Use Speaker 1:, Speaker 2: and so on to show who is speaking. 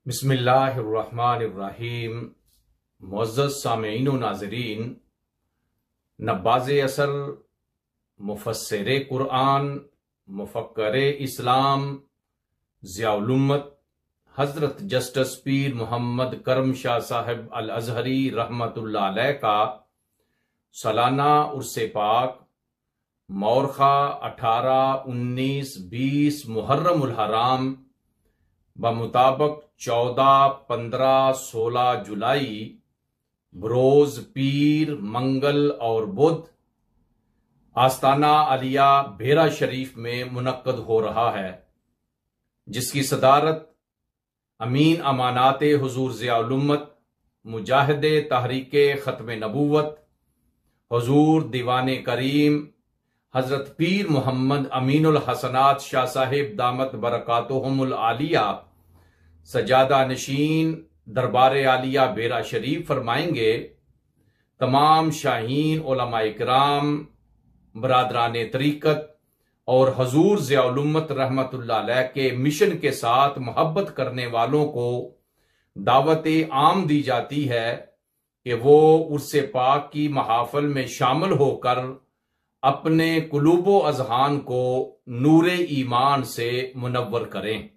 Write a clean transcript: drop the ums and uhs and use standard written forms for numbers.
Speaker 1: بسم اللہ الرحمن الرحیم۔ معزز سامعین و ناظرین، نباز اثر، مفسر قرآن، مفکر اسلام، ضیاء الامت حضرت جسٹس پیر محمد کرم شاہ صاحب الازہری رحمت اللہ علیہ کا سالانہ عرس پاک مورخہ 18، 19، 20 محرم الحرام بمطابق 14، 15، 16 جولائی بروز پیر، منگل اور بدھ آستانہ علیہ بھیرا شریف میں منعقد ہو رہا ہے، جس کی صدارت امین امانات حضور ضیاء الامت مجاہد تحریک ختم نبوت حضور دیوان کریم حضرت پیر محمد امین الحسنات شاہ صاحب دامت برکاتہم العالیہ سجادہ نشین دربار عالیہ بھیرا شریف فرمائیں گے۔ تمام شاہین علماء کرام، برادران طریقت اور حضور ضیاء الامت رحمت اللہ علیہ کے مشن کے ساتھ محبت کرنے والوں کو دعوت عام دی جاتی ہے کہ وہ عرس پاک کی محافل میں شامل ہو کر اپنے قلوب و اذہان کو نور ایمان سے منور کریں۔